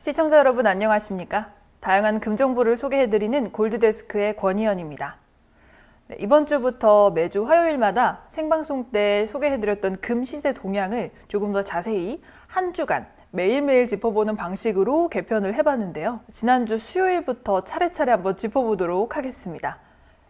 시청자 여러분 안녕하십니까? 다양한 금 정보를 소개해드리는 골드데스크의 권희연입니다. 이번 주부터 매주 화요일마다 생방송 때 소개해드렸던 금 시세 동향을 조금 더 자세히 한 주간 매일매일 짚어보는 방식으로 개편을 해봤는데요. 지난주 수요일부터 차례차례 한번 짚어보도록 하겠습니다.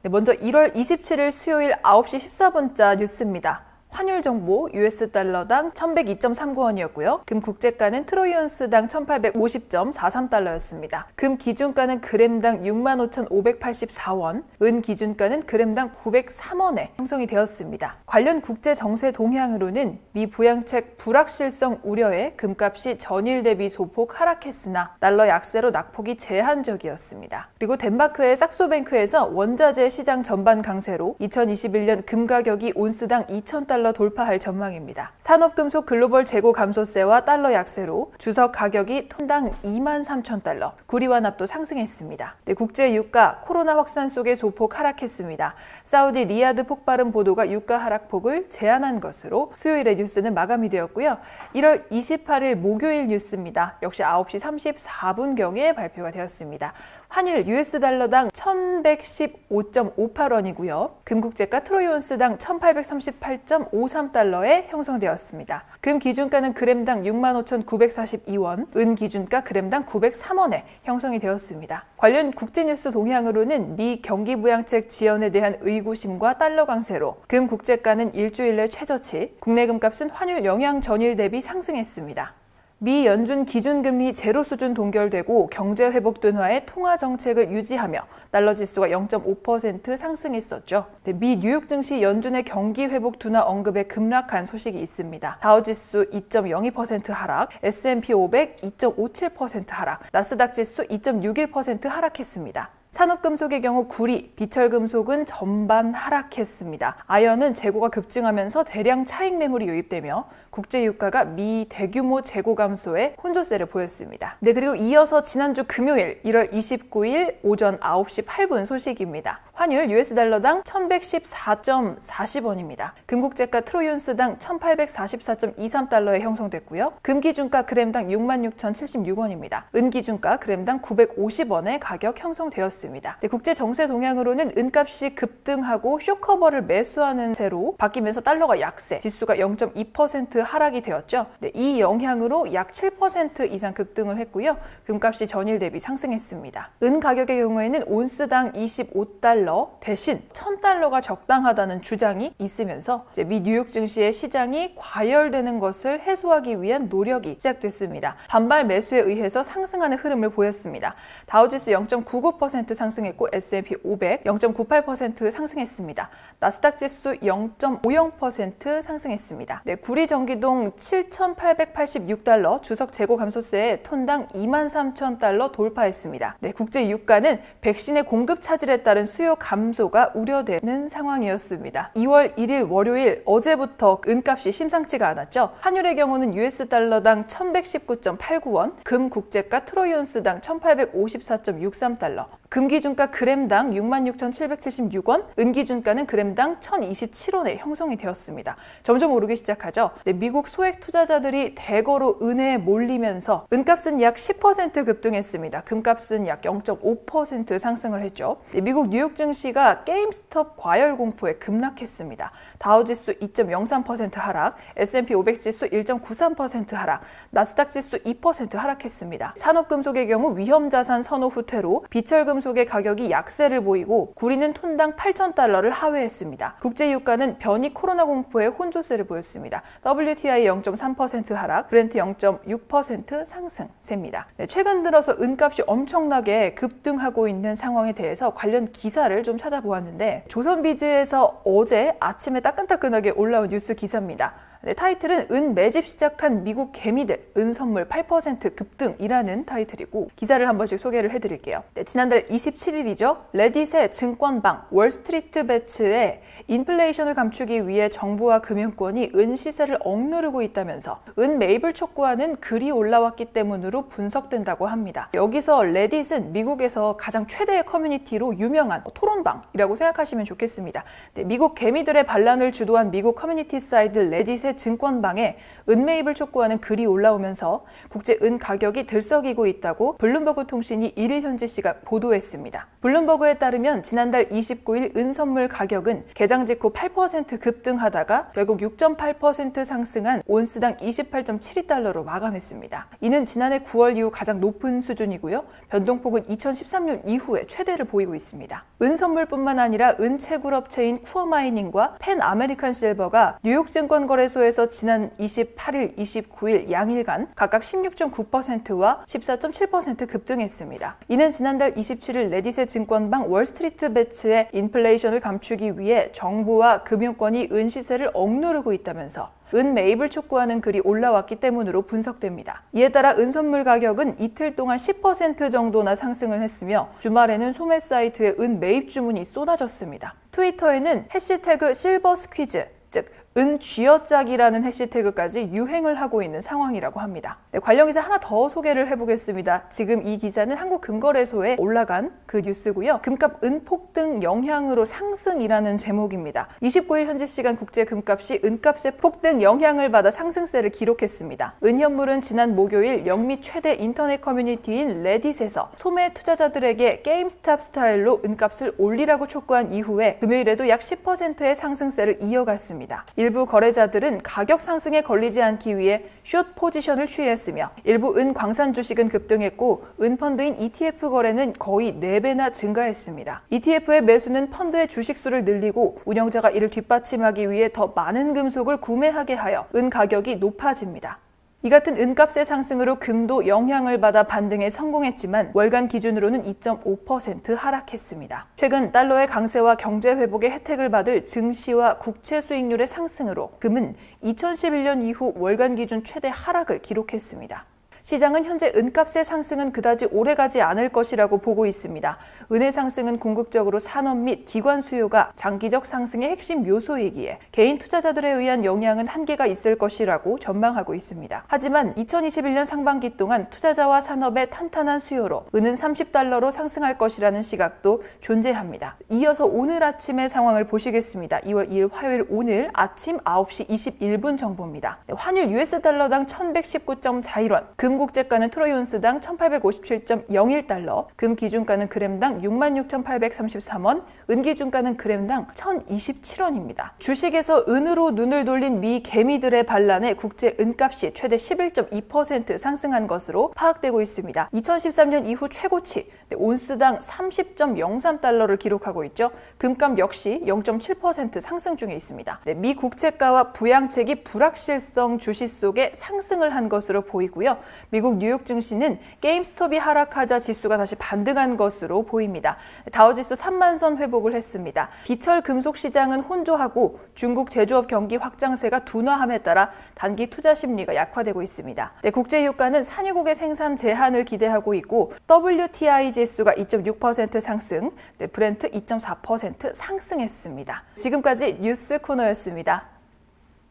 먼저 1월 27일 수요일 9시 14분자 뉴스입니다. 환율 정보 US 달러당 1102.39원이었고요. 금 국제가는 트로이온스당 1850.43달러였습니다. 금 기준가는 그램당 65,584원, 은 기준가는 그램당 903원에 형성이 되었습니다. 관련 국제 정세 동향으로는 미 부양책 불확실성 우려에 금값이 전일 대비 소폭 하락했으나 달러 약세로 낙폭이 제한적이었습니다. 그리고 덴마크의 삭소뱅크에서 원자재 시장 전반 강세로 2021년 금 가격이 온스당 2,000달러 돌파할 전망입니다. 산업금속 글로벌 재고 감소세와 달러 약세로 주석 가격이 톤당 23,000달러, 구리완합도 상승했습니다. 국제 유가 코로나 확산 속에 소폭 하락했습니다. 사우디 리야드 폭발음 보도가 유가 하락폭을 제한한 것으로 수요일의 뉴스는 마감이 되었고요. 1월 28일 목요일 뉴스입니다. 역시 9시 34분경에 발표가 되었습니다. 환율 US 달러당 1115.58원이고요. 금국제가 트로이온스당 1838.53달러에 형성되었습니다. 금 기준가는 그램당 65,942원, 은 기준가 그램당 903원에 형성이 되었습니다. 관련 국제뉴스 동향으로는 미 경기부양책 지연에 대한 의구심과 달러 강세로 금 국제가는 일주일 내 최저치, 국내 금값은 환율 영향 전일 대비 상승했습니다. 미 연준 기준금리 제로 수준 동결되고 경제회복 둔화의 통화 정책을 유지하며 달러 지수가 0.5% 상승했었죠. 미 뉴욕 증시 연준의 경기회복 둔화 언급에 급락한 소식이 있습니다. 다우지수 2.02% 하락, S&P 500 2.57% 하락, 나스닥 지수 2.61% 하락했습니다. 산업금속의 경우 구리, 비철금속은 전반 하락했습니다. 아연은 재고가 급증하면서 대량 차익 매물이 유입되며 국제유가가 미 대규모 재고 감소에 혼조세를 보였습니다. 그리고 이어서 지난주 금요일 1월 29일 오전 9시 8분 소식입니다. 환율 US 달러당 1114.40원입니다. 금국제가 트로이온스당 1844.23달러에 형성됐고요. 금기준가 그램당 66,076원입니다. 은기준가 그램당 950원에 가격 형성되었습니다. 국제 정세 동향으로는 은값이 급등하고 쇼커버를 매수하는 세로 바뀌면서 달러가 약세, 지수가 0.2% 하락이 되었죠. 이 영향으로 약 7% 이상 급등을 했고요. 금값이 전일 대비 상승했습니다. 은 가격의 경우에는 온스당 25달러 대신 1,000달러가 적당하다는 주장이 있으면서 미 뉴욕 증시의 시장이 과열되는 것을 해소하기 위한 노력이 시작됐습니다. 반발 매수에 의해서 상승하는 흐름을 보였습니다. 다우지수 0.99% 상승했고 S&P 500 0.98% 상승했습니다. 나스닥 지수 0.50% 상승했습니다. 구리 전기동 7,886달러 주석 재고 감소세에 톤당 23,000달러 돌파했습니다. 국제 유가는 백신의 공급 차질에 따른 수요 감소가 우려되는 상황이었습니다. 2월 1일 월요일 어제부터 은값이 심상치가 않았죠. 환율의 경우는 US 달러당 1119.89원, 금 국제가 트로이온스당 1854.63달러, 금 기준가 그램당 66,776원, 은 기준가는 그램당 1,027원에 형성이 되었습니다. 점점 오르기 시작하죠. 미국 소액 투자자들이 대거로 은에 몰리면서 은값은 약 10% 급등했습니다. 금값은 약 0.5% 상승을 했죠. 미국 뉴욕 증시가 게임스톱 과열 공포에 급락했습니다. 다우지수 2.03% 하락, S&P 500 지수 1.93% 하락, 나스닥 지수 2% 하락했습니다. 산업금속의 경우 위험자산 선호 후퇴로 비철금속의 가격이 약세를 보이고 구리는 톤당 8,000달러를 하회했습니다. 국제유가는 변이 코로나 공포에 혼조세를 보였습니다. WTI 0.3% 하락, 브렌트 0.6% 상승세입니다. 최근 들어서 은값이 엄청나게 급등하고 있는 상황에 대해서 관련 기사를 좀 찾아보았는데 조선비즈에서 어제 아침에 따끈따끈하게 올라온 뉴스 기사입니다. 타이틀은 은 매집 시작한 미국 개미들, 은 선물 8% 급등이라는 타이틀이고 기사를 한 번씩 소개를 해드릴게요. 지난달 27일이죠. 레딧의 증권방 월스트리트베츠에 인플레이션을 감추기 위해 정부와 금융권이 은 시세를 억누르고 있다면서 은 매입을 촉구하는 글이 올라왔기 때문으로 분석된다고 합니다. 여기서 레딧은 미국에서 가장 최대의 커뮤니티로 유명한 토론방이라고 생각하시면 좋겠습니다. 미국 개미들의 반란을 주도한 미국 커뮤니티 사이트 레딧의 레딧의 증권방에 은 매입을 촉구하는 글이 올라오면서 국제 은 가격이 들썩이고 있다고 블룸버그 통신이 1일 현지 시각 보도했습니다. 블룸버그에 따르면 지난달 29일 은 선물 가격은 개장 직후 8% 급등하다가 결국 6.8% 상승한 온스당 28.72달러로 마감했습니다. 이는 지난해 9월 이후 가장 높은 수준이고요. 변동폭은 2013년 이후에 최대를 보이고 있습니다. 은 선물뿐만 아니라 은 채굴업체인 쿠어마이닝과 펜 아메리칸 실버가 뉴욕 증권거래소에서 지난 28일, 29일 양일간 각각 16.9%와 14.7% 급등했습니다. 이는 지난달 27일 레딧의 증권방 월스트리트 배츠의 인플레이션을 감추기 위해 정부와 금융권이 은 시세를 억누르고 있다면서 은 매입을 촉구하는 글이 올라왔기 때문으로 분석됩니다. 이에 따라 은 선물 가격은 이틀 동안 10% 정도나 상승을 했으며 주말에는 소매 사이트에 은 매입 주문이 쏟아졌습니다. 트위터에는 해시태그 실버 스퀴즈, 즉 은 쥐어짜기라는 해시태그까지 유행을 하고 있는 상황이라고 합니다. 관련 기사 하나 더 소개를 해보겠습니다. 지금 이 기사는 한국금거래소에 올라간 그 뉴스고요. 금값 은 폭등 영향으로 상승이라는 제목입니다. 29일 현지 시간 국제 금값이 은값의 폭등 영향을 받아 상승세를 기록했습니다. 은 현물은 지난 목요일 영미 최대 인터넷 커뮤니티인 레딧에서 소매 투자자들에게 게임스탑 스타일로 은값을 올리라고 촉구한 이후에 금요일에도 약 10%의 상승세를 이어갔습니다. 일부 거래자들은 가격 상승에 걸리지 않기 위해 숏 포지션을 취했으며 일부 은 광산 주식은 급등했고 은 펀드인 ETF 거래는 거의 4배나 증가했습니다. ETF의 매수는 펀드의 주식수를 늘리고 운영자가 이를 뒷받침하기 위해 더 많은 금속을 구매하게 하여 은 가격이 높아집니다. 이 같은 은값의 상승으로 금도 영향을 받아 반등에 성공했지만 월간 기준으로는 2.5% 하락했습니다. 최근 달러의 강세와 경제 회복의 혜택을 받을 증시와 국채 수익률의 상승으로 금은 2011년 이후 월간 기준 최대 하락을 기록했습니다. 시장은 현재 은값의 상승은 그다지 오래가지 않을 것이라고 보고 있습니다. 은의 상승은 궁극적으로 산업 및 기관 수요가 장기적 상승의 핵심 요소이기에 개인 투자자들에 의한 영향은 한계가 있을 것이라고 전망하고 있습니다. 하지만 2021년 상반기 동안 투자자와 산업의 탄탄한 수요로 은은 30달러로 상승할 것이라는 시각도 존재합니다. 이어서 오늘 아침의 상황을 보시겠습니다. 2월 2일 화요일 오늘 아침 9시 21분 정보입니다. 환율 US달러당 1119.41원, 금 국제가는 트로이 온스당 1857.01달러, 금 기준가는 그램당 66,833원, 은 기준가는 그램당 1,027원입니다. 주식에서 은으로 눈을 돌린 미 개미들의 반란에 국제 은값이 최대 11.2% 상승한 것으로 파악되고 있습니다. 2013년 이후 최고치 온스당 30.03달러를 기록하고 있죠. 금값 역시 0.7% 상승 중에 있습니다. 미 국채가와 부양책이 불확실성 주시 속에 상승을 한 것으로 보이고요. 미국 뉴욕 증시는 게임스톱이 하락하자 지수가 다시 반등한 것으로 보입니다. 다우지수 3만선 회복을 했습니다. 비철 금속 시장은 혼조하고 중국 제조업 경기 확장세가 둔화함에 따라 단기 투자 심리가 약화되고 있습니다. 국제 유가는 산유국의 생산 제한을 기대하고 있고 WTI 지수가 2.6% 상승, 브렌트 2.4% 상승했습니다. 지금까지 뉴스 코너였습니다.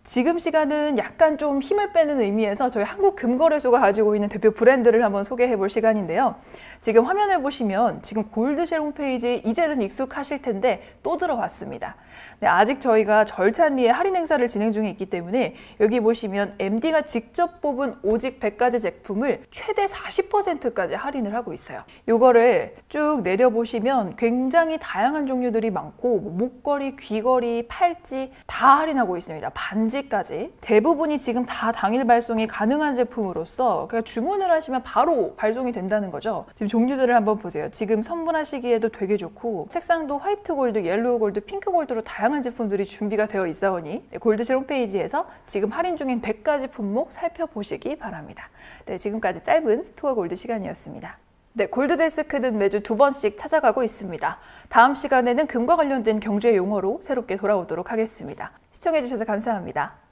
지금 시간은 약간 좀 힘을 빼는 의미에서 저희 한국금거래소가 가지고 있는 대표 브랜드를 한번 소개해 볼 시간인데요. 지금 화면을 보시면 지금 골드쉘 홈페이지에 이제는 익숙하실 텐데 또 들어왔습니다. 네, 아직 저희가 절찬리에 할인 행사를 진행 중에 있기 때문에 여기 보시면 MD가 직접 뽑은 오직 100가지 제품을 최대 40%까지 할인을 하고 있어요. 이거를 쭉 내려보시면 굉장히 다양한 종류들이 많고 목걸이, 귀걸이, 팔찌 다 할인하고 있습니다. 반지까지. 대부분이 지금 다 당일 발송이 가능한 제품으로서 그냥 주문을 하시면 바로 발송이 된다는 거죠. 지금 종류들을 한번 보세요. 지금 선물하시기에도 되게 좋고 색상도 화이트 골드, 옐로우 골드, 핑크 골드로 다양한 제품들이 준비가 되어 있어오니 골드쉘 홈페이지에서 지금 할인 중인 100가지 품목 살펴보시기 바랍니다. 네, 지금까지 짧은 스토어 골드 시간이었습니다. 네, 골드데스크는 매주 2번씩 찾아가고 있습니다. 다음 시간에는 금과 관련된 경제 용어로 새롭게 돌아오도록 하겠습니다. 시청해주셔서 감사합니다.